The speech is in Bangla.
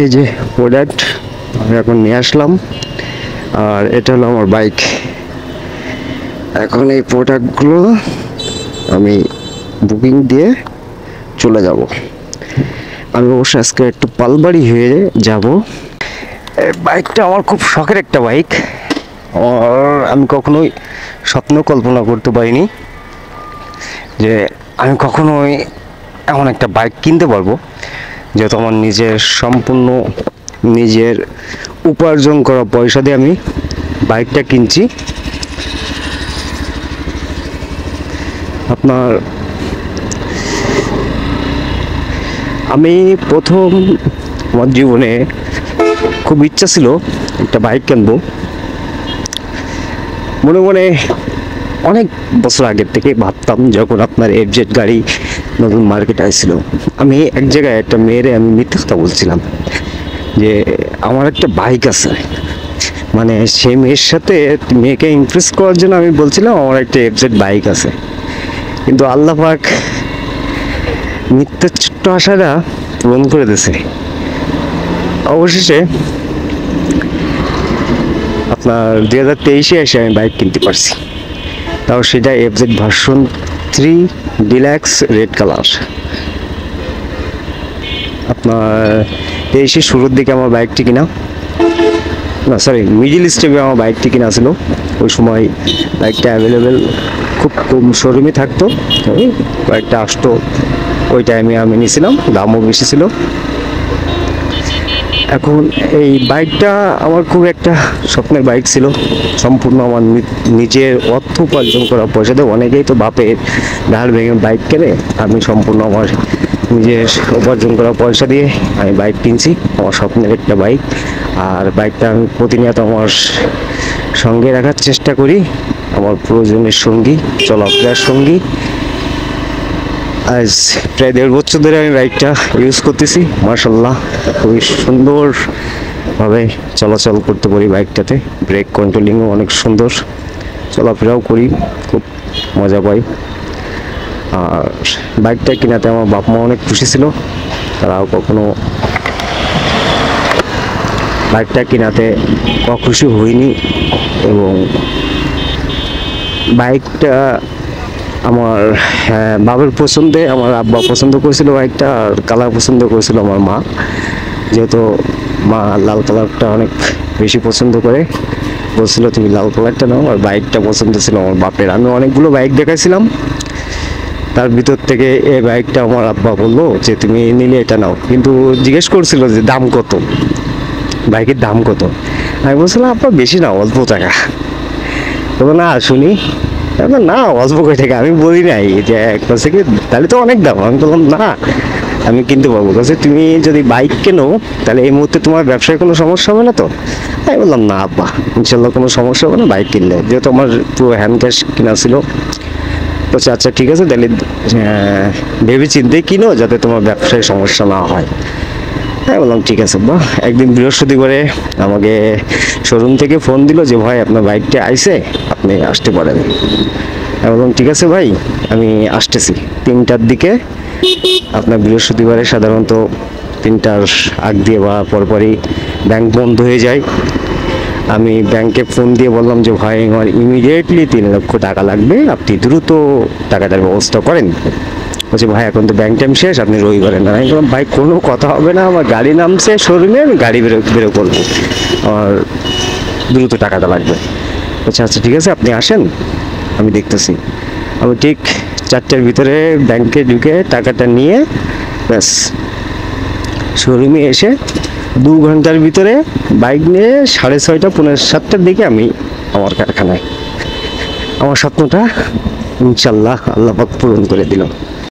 এই যে প্রোডাক্ট আমি এখন নিয়ে আসলাম, আর এটা হলো আমার বাইক। এখন এই প্রোডাক্টগুলো আমি বুকিং দিয়ে চলে যাব। আমি অবশ্য আজকে একটু পালবাড়ি হয়ে যাব। এই বাইকটা আমার খুব শখের একটা বাইক, আর আমি কখনোই স্বপ্ন কল্পনা করতে পারিনি যে আমি কখনোই এমন একটা বাইক কিনতে পারবো, যেহেতু আমার নিজের সম্পূর্ণ নিজের উপার্জন করা পয়সা দিয়ে আমি বাইকটা কিনছি। আপনার আমি প্রথম আমার জীবনে খুব ইচ্ছা ছিল একটা বাইক কিনবো। মনে মনে অনেক বছর আগের থেকে ভাবতাম, যখন আপনার এফজেড গাড়ি নতুন মার্কেটে আসছিল, আমি এক জায়গায় একটা মেয়েরে আমি মিথ্যে কথা বলছিলাম যে আমার একটা বাইক আছে। মানে সেই মেয়ের সাথে মেয়েকে ইমপ্রেস করার জন্য আমি বলছিলাম আমার একটা এফজেড বাইক আছে। কিন্তু আল্লাহ পাক মিথ্যের ছোট্ট আশাটা পূরণ করে দিয়েছে। অবশেষে আপনার 2023-এ এসে আমি বাইক কিনতে পারছি, তাও সেটা FZ version 3 deluxe red colour. আপনার 23-এর শুরুর দিকে আমার বাইকটি কিনা, না সরি, মিডিল স্টেপে আমার বাইকটি কিনা ছিল। ওই সময় বাইকটা অ্যাভেলেবেল খুব কম শোরুমে থাকতো, কয়েকটা আসতো, ওই টাইমে আমি নিয়েছিলাম, দামও বেশি ছিল। এখন এই বাইকটা আমার খুব একটা স্বপ্নের বাইক ছিল, সম্পূর্ণ আমার নিজের অর্থ উপার্জন করা পয়সা দিয়ে। অনেকেই তো বাপের ধার ভেঙে বাইক কেনে, আমি সম্পূর্ণ আমার নিজের উপার্জন করা পয়সা দিয়ে আমি বাইক কিনছি, আমার স্বপ্নের একটা বাইক। আর বাইকটা আমি প্রতিনিয়ত আমার সঙ্গে রাখার চেষ্টা করি, আমার প্রয়োজনের সঙ্গী, চলাফেরার সঙ্গী। আজ প্রায় 1.5 বছর ধরে আমি বাইকটা ইউজ করতেছি। মাশাআল্লাহ খুবই সুন্দরভাবে চলাচল করতে পারি বাইকটাতে, ব্রেক কন্ট্রোলিংও অনেক সুন্দর, চলাফেরাও করি, খুব মজা পাই। আর বাইকটা কিনাতে আমার বাপ মা অনেক খুশি ছিল, তারাও কখনো বাইকটা কিনাতে অখুশি হইনি। এবং বাইকটা আমার বাবার পছন্দে, আমার আব্বা পছন্দ করেছিল বাইকটা, আর কালার পছন্দ করেছিল আমার মা, যেহেতু মা লাল কালারটা অনেক বেশি পছন্দ করে, বলছিল তুমি লাল কালারটা নাও। আর বাইকটা পছন্দ ছিল আমার বাপের। আমি অনেকগুলো বাইক দেখাইছিলাম, তার ভিতর থেকে এই বাইকটা আমার আব্বা বললো যে তুমি নিলে এটা নাও, কিন্তু জিজ্ঞেস করছিল যে দাম কত, বাইকের দাম কত। আমি বলছিলাম আব্বা বেশি না, অল্প টাকা। তবে না শুনি না অল্প করে থেকে, আমি বলি নাই যে কাছে কি তাহলে তো অনেক দাম। আমি বললাম না, আমি কিনতে পারবো। কাছে তুমি যদি বাইক কেনো তাহলে এই মুহূর্তে তোমার ব্যবসায় কোনো সমস্যা হবে না তো? আমি বললাম না আব্বা, ইনশাল্লাহ কোনো সমস্যা হবে না বাইক কিনলে, যেহেতু আমার পুরো হ্যান্ড ক্যাশ কিনা ছিল। বলছে আচ্ছা ঠিক আছে, তাহলে ভেবে চিন্তে কিনো যাতে তোমার ব্যবসায় সমস্যা না হয়। হ্যাঁ বললাম ঠিক আছে বা। একদিন বৃহস্পতিবারে আমাকে শোরুম থেকে ফোন দিল যে ভাই আপনার বাইকটা আইছে, আপনি আসতে পারেন। আমি বললাম ঠিক আছে ভাই, আমি আসতেছি 3টার দিকে। আপনার বৃহস্পতিবারে সাধারণত 3টার আগ দিয়ে বা পরপরই ব্যাংক বন্ধ হয়ে যায়। আমি ব্যাংকে ফোন দিয়ে বললাম যে ভাই আমার ইমিডিয়েটলি 3 লক্ষ টাকা লাগবে, আপনি দ্রুত টাকাটার ব্যবস্থা করেন। বলছে ভাই এখন তো ব্যাংক টাইম শেষ, আপনি রবিবারে না। আমি বললাম ভাই কোনো কথা হবে না, আমার গাড়ি নামছে শোরুমে, আমি গাড়ি বেরো করবো, আর দ্রুত টাকাটা লাগবে। বলছে আচ্ছা ঠিক আছে আপনি আসেন, আমি দেখতেছি। আমি ঠিক 4টার ভিতরে ব্যাংকে ঢুকে টাকাটা নিয়ে ব্যাস শোরুমে এসে 2 ঘন্টার ভিতরে বাইক নিয়ে 6:30 পৌনে 7টার দিকে আমি আমার কারখানায়। আমার স্বপ্নটা ইনশাল্লাহ আল্লাহ পাক পূরণ করে দিল।